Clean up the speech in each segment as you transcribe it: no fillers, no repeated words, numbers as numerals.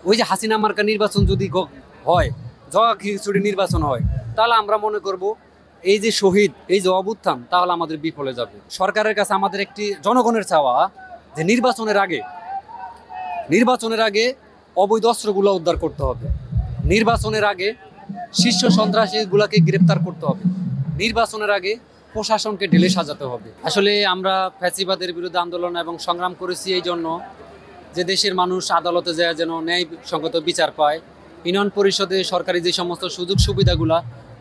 ওই যে হাসিনা মার্কা নির্বাচন যদি হয়, জগা খিচুড়ি নির্বাচন হয়, তাহলে আমরা মনে করব এই যে শহীদ, এই যে অভ্যুত্থান, তাহলে আমাদের বিফলে যাবে। সরকারের কাছে আমাদের একটি জনগণের চাওয়া যে নির্বাচনের আগে অবৈধ অস্ত্রগুলো উদ্ধার করতে হবে, নির্বাচনের আগে শীর্ষ সন্ত্রাসীগুলোকে গ্রেপ্তার করতে হবে, নির্বাচনের আগে প্রশাসনকে ঢেলে সাজাতে হবে। আসলে আমরা ফ্যাসিবাদের বিরুদ্ধে আন্দোলন এবং সংগ্রাম করেছি এই জন্য যে দেশের মানুষ আদালতে যায় যেন ন্যায়সঙ্গত বিচার পায়। ইউনিয়ন পরিষদে সরকারি যে সমস্ত সুযোগ সুবিধাগুলা,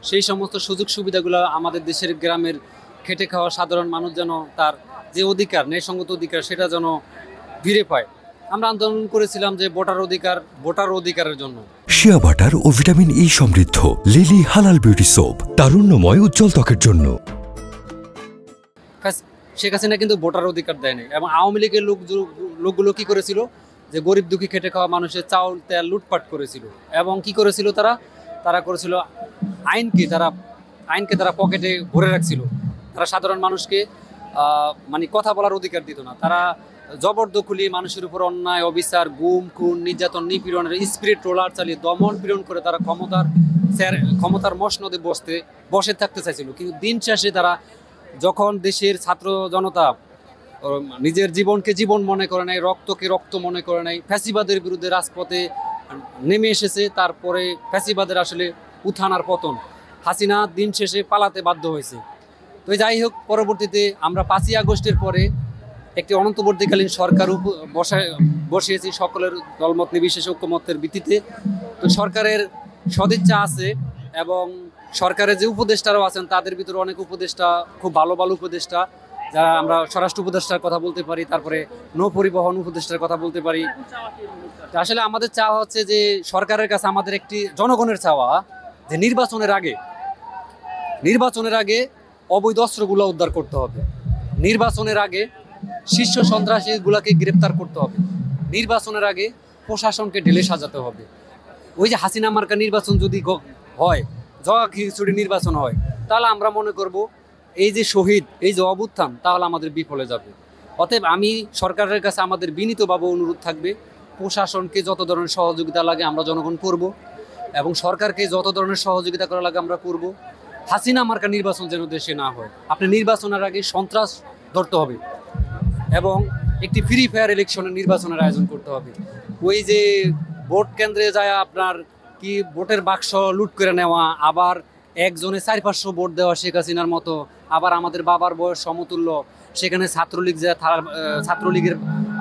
সেই সমস্ত সুযোগ সুবিধাগুলো আমাদের দেশের গ্রামের খেটে খাওয়া সাধারণ মানুষ যেন তার যে অধিকার, ন্যায়সঙ্গত অধিকার, সেটা যেন ফিরে পায়। আমরা আন্দোলন করেছিলাম যে ভোটার অধিকারের জন্য। শিয়া বাটার ও ভিটামিন ই সমৃদ্ধ লিলি হালাল বিউটি সোপ, তারুণ্যময় উজ্জ্বল ত্বকের জন্য। শেখ হাসিনা কিন্তু ভোটার অধিকার দেয়নি, এবং আওয়ামী লীগের লোকগুলো কি করেছিল যে গরিব দুঃখী খেটে খাওয়া মানুষের চাউল তেল লুটপাট করেছিল, এবং কি করেছিল তারা করেছিল আইনকে তারা পকেটে ভরে রাখছিল। তারা সাধারণ মানুষকে মানে কথা বলার অধিকার দিত না। তারা জবরদখলি মানুষের উপর অন্যায় অবিচার, গুম খুন নির্যাতন নিপীড়নের স্পিরিট রোলার চালিয়ে দমন পীড়ন করে তারা ক্ষমতার মসনদে বসে থাকতে চাইছিল। কিন্তু দিন শেষে তারা যখন দেশের ছাত্র জনতা নিজের জীবনকে জীবন মনে করে নাই, রক্তকে রক্ত মনে করে নাই, ফ্যাসিবাদের বিরুদ্ধে রাজপথে নেমে এসেছে, তারপরে ফ্যাসিবাদের আসলে উত্থান আর পতন, হাসিনা দিন শেষে পালাতে বাধ্য হয়েছে। তো যাই হোক, পরবর্তীতে আমরা 5ই আগস্টের পরে একটি অনন্তবর্তীকালীন সরকার বসিয়েছি সকলের দলমত নির্বিশেষে ঐক্যমতের ভিত্তিতে। তো সরকারের সদিচ্ছা আছে, এবং সরকারের যে উপদেষ্টারাও আছেন তাদের ভিতরে অনেক উপদেষ্টা খুব ভালো উপদেষ্টা, যারা আমরা স্বরাষ্ট্র উপদেষ্টার কথা বলতে পারি, তারপরে নৌ পরিবহন উপদেষ্টার কথা বলতে পারি। আসলে আমাদের চাওয়া হচ্ছে যে সরকারের কাছে আমাদের একটি জনগণের চাওয়া যে নির্বাচনের আগে অবৈধ অস্ত্রগুলো উদ্ধার করতে হবে, নির্বাচনের আগে শীর্ষ সন্ত্রাসীগুলোকে গ্রেপ্তার করতে হবে, নির্বাচনের আগে প্রশাসনকে ঢেলে সাজাতে হবে। ওই যে হাসিনা মার্কা নির্বাচন যদি হয়, জগা খিচুড়ি নির্বাচন হয়, তাহলে আমরা মনে করব এই যে শহীদ, এই যে অভ্যুত্থান, তাহলে আমাদের বিফলে যাবে। অতএব আমি সরকারের কাছে আমাদের বিনীতভাবে অনুরোধ থাকবে, প্রশাসনকে যত ধরনের সহযোগিতা লাগে আমরা জনগণ করব, এবং সরকারকে যত ধরনের সহযোগিতা করা লাগে আমরা করব। হাসিনা মার্কা নির্বাচন যেন দেশে না হয়। আপনি নির্বাচনের আগে সন্ত্রাস ধরতে হবে, এবং একটি ফ্রি ফেয়ার ইলেকশনের নির্বাচনের আয়োজন করতে হবে। ওই যে ভোট কেন্দ্রে যায় আপনার কি ভোটের বাক্স লুট করে নেওয়া, আবার একজনে 400-500 ভোট দেওয়া শেখ হাসিনার মতো, আবার আমাদের বাবার বয়স সমতুল্য, সেখানে ছাত্রলীগ যায়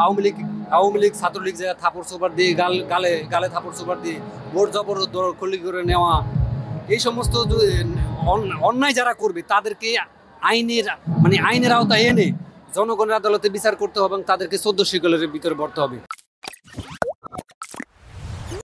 আওয়ামী লীগ ছাত্রলীগ যায় থাপড় চোপার দিয়ে গালে থাপড় চোপার দিয়ে ভোট জবরদখল করে নেওয়া, এই সমস্ত অন্যায় যারা করবে তাদেরকে আইনের আওতায় এনে জনগণের আদালতে বিচার করতে হবে, এবং তাদেরকে 14 শিকলের ভিতরে ভরতে হবে।